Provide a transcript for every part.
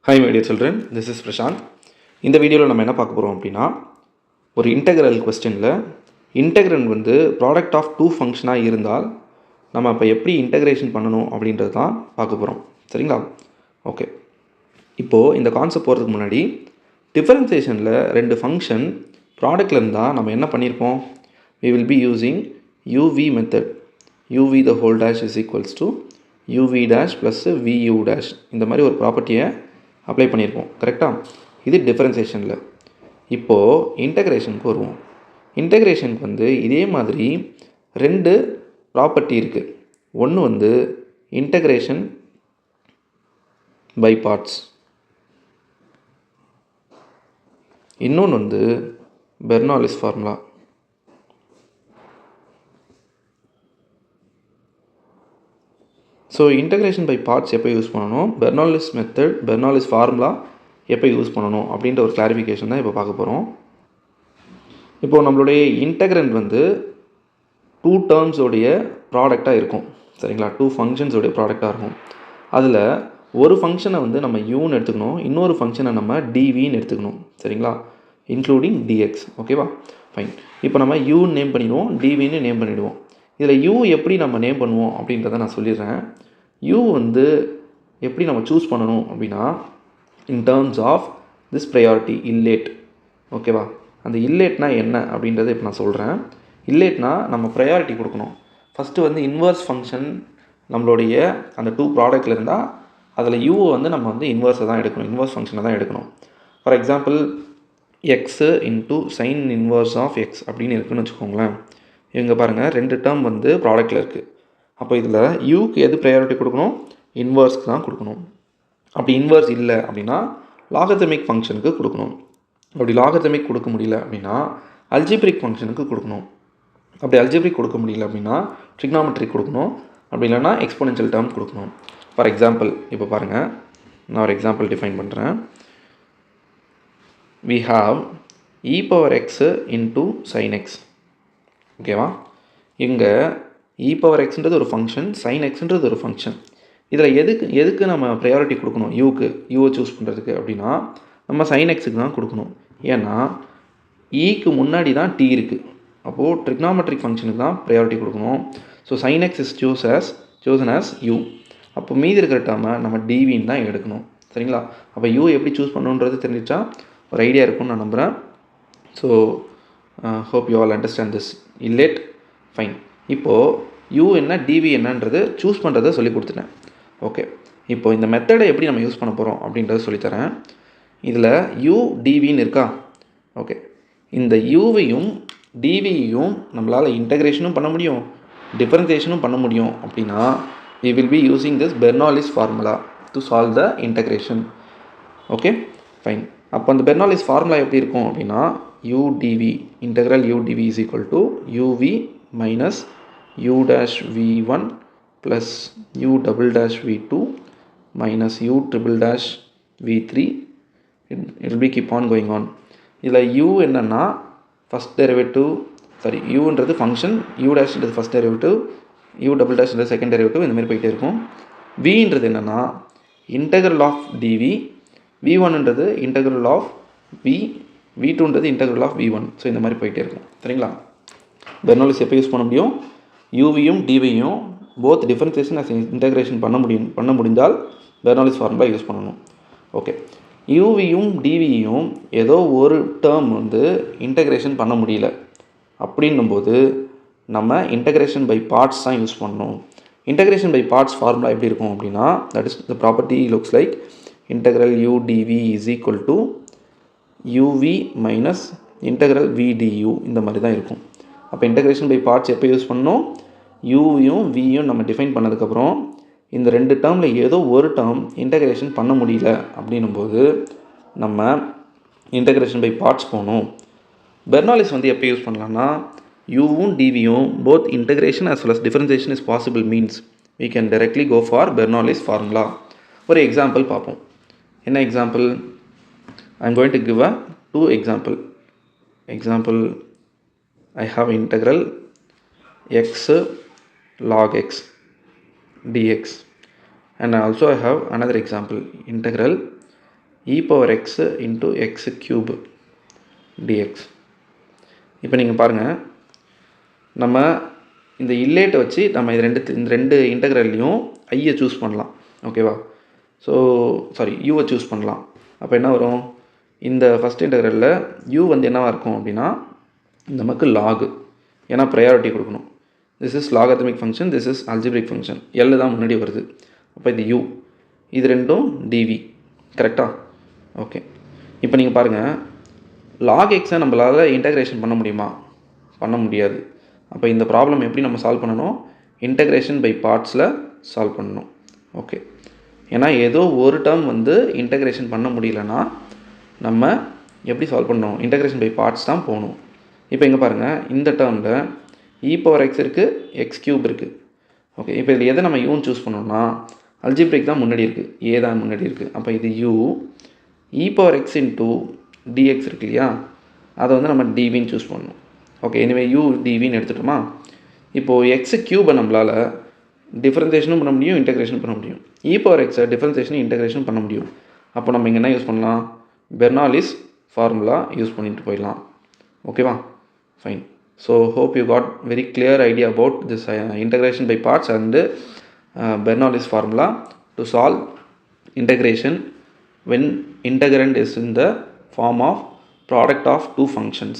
Hi my dear children, this is Prashant. இந்த வீடியோவில் நம்ம என்ன பார்க்க போகிறோம் அப்படின்னா, ஒரு இன்டெக்ரல் கொஸ்டினில் இன்டெக்ரண்ட் வந்து ப்ராடக்ட் ஆஃப் டூ ஃபங்க்ஷனாக இருந்தால் நம்ம அப்போ எப்படி இன்டெக்ரேஷன் பண்ணணும் அப்படின்றது தான் பார்க்க போகிறோம். சரிங்களா? ஓகே. இப்போது இந்த கான்செப்ட் போகிறதுக்கு முன்னாடி டிஃபரன்சியேஷனில் ரெண்டு ஃபங்க்ஷன் ப்ராடக்டில் இருந்தால் நம்ம என்ன பண்ணியிருப்போம்? we will be using uv method. uv the whole dash is equals to uv dash plus vu dash இந்த மாதிரி ஒரு ப்ராப்பர்ட்டியை அப்ளை பண்ணியிருப்போம். கரெக்டாக? இது டிஃபரன்சியேஷனில். இப்போது இன்டெக்ரேஷனுக்கு வருவோம். இன்டெக்ரேஷனுக்கு வந்து இதே மாதிரி ரெண்டு ப்ராப்பர்ட்டி இருக்குது. ஒன்று வந்து இன்டெக்ரேஷன் பை பார்ட்ஸ், இன்னொன்று வந்து Bernoulli's formula. So integration by parts எப்போ யூஸ் பண்ணணும், பெர்னாலிஸ் மெத்தட், பெர்னாலிஸ் ஃபார்முலா எப்போ யூஸ் பண்ணணும் அப்படின்ற ஒரு கிளாரிஃபிகேஷன் தான் இப்போ பார்க்க போகிறோம். இப்போது நம்மளுடைய இன்டெக்ரண்ட் வந்து டூ டேர்ம்ஸோடைய ப்ராடக்டாக இருக்கும். சரிங்களா? டூ ஃபங்க்ஷன்ஸோடைய ப்ராடக்டாக இருக்கும். அதில் ஒரு ஃபங்க்ஷனை வந்து நம்ம யூன்னு எடுத்துக்கணும், இன்னொரு ஃபங்க்ஷனை நம்ம டிவின்னு எடுத்துக்கணும். சரிங்களா? Including dx. ஓகேவா? ஃபைன். இப்போ நம்ம யூன்னு நேம் பண்ணிடுவோம், டிவின்னு நேம் பண்ணிவிடுவோம். இதில் யூ எப்படி நம்ம நேம் பண்ணுவோம் அப்படின்றத நான் சொல்லிடுறேன். யூ வந்து எப்படி நம்ம சூஸ் பண்ணணும் அப்படின்னா, in terms of this priority ILATE. ஓகேவா? அந்த இல்லேட்னா என்ன அப்படின்றத இப்போ நான் சொல்கிறேன். இல்லேட்னா நம்ம ப்ரையாரிட்டி கொடுக்கணும். ஃபஸ்ட்டு வந்து இன்வர்ஸ் ஃபங்க்ஷன் நம்மளுடைய அந்த டூ ப்ராடக்டில் இருந்தால் அதில் யூவை வந்து நம்ம வந்து இன்வர்ஸை தான் எடுக்கணும், இன்வர்ஸ் ஃபங்க்ஷனை தான் எடுக்கணும். For example x into sine inverse of x அப்படின்னு இருக்குதுன்னு வச்சுக்கோங்களேன். இவங்க பாருங்கள், ரெண்டு டேர்ம் வந்து ப்ராடக்டில் இருக்குது. அப்போ இதில் யூக்கு எது ப்ரையாரிட்டி கொடுக்கணும்? இன்வர்ஸ்க்கு தான் கொடுக்கணும். அப்படி இன்வர்ஸ் இல்லை அப்படின்னா லாகர்தமிக் ஃபங்க்ஷனுக்கு கொடுக்கணும். அப்படி லாகர்தமிக் கொடுக்க முடியல அப்படின்னா அல்ஜிப்ரிக் ஃபங்க்ஷனுக்கு கொடுக்கணும். அப்படி அல்ஜிப்ரிக் கொடுக்க முடியல அப்படின்னா ட்ரிக்னாமெட்ரிக் கொடுக்கணும். அப்படி இல்லைனா எக்ஸ்போனென்ஷியல் டேர்ம் கொடுக்கணும். ஃபார் எக்ஸாம்பிள் இப்போ பாருங்கள், நான் ஒரு எக்ஸாம்பிள் டிஃபைன் பண்ணுறேன். we have e power x into sin x. ஓகேவா? இங்கே இ பவர் எக்ஸ்ன்றது ஒரு ஃபங்க்ஷன், சைன் எக்ஸ்ன்றது ஒரு ஃபங்க்ஷன். இதில் எதுக்கு நம்ம ப்ரையாரிட்டி கொடுக்கணும்? யூவை சூஸ் பண்ணுறதுக்கு அப்படின்னா நம்ம சைன் எக்ஸுக்கு தான் கொடுக்கணும். ஏன்னா ஈக்கு முன்னாடி தான் டி இருக்குது. அப்போது ட்ரிக்னாமெட்ரிக் ஃபங்க்ஷனுக்கு தான் ப்ரையாரிட்டி கொடுக்கணும். So sine x is chosen as u. அப்போ மீதி இருக்கிற டேர்மை நம்ம டிவின்னு தான் எடுக்கணும். சரிங்களா? அப்போ யூ எப்படி சூஸ் பண்ணணுன்றது தெரிஞ்சிச்சா ஒரு ஐடியா இருக்கும்னு நான் நம்புகிறேன். So hope you all understand this ILATE. Fine. இப்போது யூ என்ன டிவி என்னன்றது சூஸ் பண்ணுறதை சொல்லி கொடுத்துட்டேன். ஓகே. இப்போது இந்த மெத்தடை எப்படி நம்ம யூஸ் பண்ண போகிறோம் அப்படின்றத சொல்லித்தரேன். இதில் யூ டிவின்னு இருக்கா? ஓகே. இந்த யூவையும் டிவியையும் நம்மளால் இன்டெக்ரேஷனும் பண்ண முடியும், டிஃபரன்சியேஷனும் பண்ண முடியும். அப்படின்னா we will be using this Bernoullis formula to solve the integration. Okay fine. அப்போ அந்த பெர்னாலிஸ் ஃபார்முலா எப்படி இருக்கும் அப்படின்னா u dv integral u dv is equal to uv minus u dash v1 plus u double dash v2 minus u triple dash v3. it will be keep on going on. இதில் u என்னன்னா first derivative, sorry uன்றது function, u டேஷ்ன்றது first derivative, u double டேஷ்ன்றது second derivative, இந்த மாதிரி போயிட்டே இருக்கும். vன்றது என்னென்னா இன்டெக்ரல் ஆஃப் dv, v1ன்றது இன்டெக்ரல் ஆஃப் v, v2ன்றது இன்டெக்ரல் ஆஃப் v1. ஸோ இந்த மாதிரி போயிட்டே இருக்கும். சரிங்களா? பெர்னாலிஸ் எப்போ யூஸ் பண்ண முடியும்? யூவியும் டிவியும் போத் டிஃபரன்சியேஷன் அஸ் இன்டெக்ரேஷன் பண்ண முடிந்தால் பெர்னாலிஸ் ஃபார்முலா யூஸ் பண்ணணும். ஓகே. யூவியும் டிவியும் ஏதோ ஒரு டேர்ம் வந்து இன்டெக்ரேஷன் பண்ண முடியல அப்படின்னும்போது நம்ம இன்டெக்ரேஷன் பை பார்ட்ஸ் தான் யூஸ் பண்ணணும். இன்டெக்ரேஷன் பை பார்ட்ஸ் ஃபார்முலா எப்படி இருக்கும் அப்படின்னா, that is the property looks like integral u dv is equal to uv minus integral v du. இந்த மாதிரி தான் இருக்கும். அப்போ இன்டெக்ரேஷன் பை பார்ட்ஸ் எப்போ யூஸ் பண்ணணும்? யூயும் வியும் நம்ம டிஃபைன் பண்ணதுக்கப்புறம் இந்த ரெண்டு டேர்மில் ஏதோ ஒரு டேர்ம் இன்டெக்ரேஷன் பண்ண முடியல அப்படின்னும்போது நம்ம இன்டெக்ரேஷன் பை பார்ட்ஸ் போகணும். பெர்னாலிஸ் வந்து எப்போ யூஸ் பண்ணலாம்னா, யூவும் டிவியும் both integration as well as differentiation is possible means we can directly go for Bernoullis formula. ஒரு எக்ஸாம்பிள் பார்ப்போம். என்ன example? I am going to give a two example. I have integral x log x dx, and also I have another example, integral e power x into x cube dx. இப்போ நீங்கள் பாருங்கள், நம்ம இந்த இல்லேட்டை வச்சு நம்ம இந்த ரெண்டு இன்டெக்ரல்லையும் ஐயை சூஸ் பண்ணலாம். ஓகேவா? ஸோ யூவை சூஸ் பண்ணலாம். அப்போ என்ன வரும், இந்த ஃபஸ்ட் இன்டெக்ரலில் யூ வந்து என்னவாக இருக்கும் அப்படின்னா நமக்கு லாகு, ஏன்னா ப்ரையாரிட்டி கொடுக்கணும். This is logarithmic function, this is algebraic function, L தான் முன்னாடி வருது. அப்போ இது யூ, இது ரெண்டும் டிவி. கரெக்டாக? ஓகே. இப்போ நீங்கள் பாருங்கள், லாக் எக்ஸை நம்மளால் இன்டெக்ரேஷன் பண்ண முடியுமா? பண்ண முடியாது. அப்போ இந்த ப்ராப்ளம் எப்படி நம்ம சால்வ் பண்ணணும்? இன்டெக்ரேஷன் பை பார்ட்ஸில் சால்வ் பண்ணணும். ஓகே. ஏன்னா ஏதோ ஒரு டேர்ம் வந்து இன்டெக்ரேஷன் பண்ண முடியலன்னா நம்ம எப்படி சால்வ் பண்ணணும்? இன்டெக்ரேஷன் பை பார்ட்ஸ் தான் போகணும். இப்போ இங்கே பாருங்கள், இந்த டேர்மில் e பவர் எக்ஸ் இருக்குது, எக்ஸ் க்யூப் இருக்குது. ஓகே. இப்போ இதில் எதை நம்ம யூன்னு சூஸ் பண்ணோம்னா அல்ஜிப்ரிக் தான் முன்னாடி இருக்குது, ஏ தான் முன்னாடி இருக்குது. அப்போ இது u, e power x into dx இருக்கு இல்லையா, அதை வந்து நம்ம டிவின்னு சூஸ் பண்ணணும். ஓகே. எனிவே யூ டிவின்னு எடுத்துட்டோமா? இப்போது எக்ஸ் க்யூபை நம்மளால் டிஃபரன்சியேஷனும் பண்ண முடியும், இன்டெக்ரேஷன் பண்ண முடியும். e பவர் எக்ஸை டிஃபரன்சியேஷனும் இன்டெக்ரேஷன் பண்ண முடியும். அப்போ நம்ம இங்கே என்ன யூஸ் பண்ணலாம்? பெர்னாலிஸ் ஃபார்முலா யூஸ் பண்ணிட்டு போயிடலாம். ஓகேவா? Fine. So hope you got very clear idea about this integration by parts and Bernoulli's formula to solve integration when integrand is in the form of product of two functions.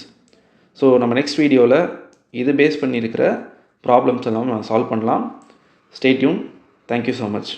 So நம்ம next வீடியோவில் இது base பண்ணியிருக்கிற problems எல்லாம் solve பண்ணலாம். Stay tuned. Thank you so much.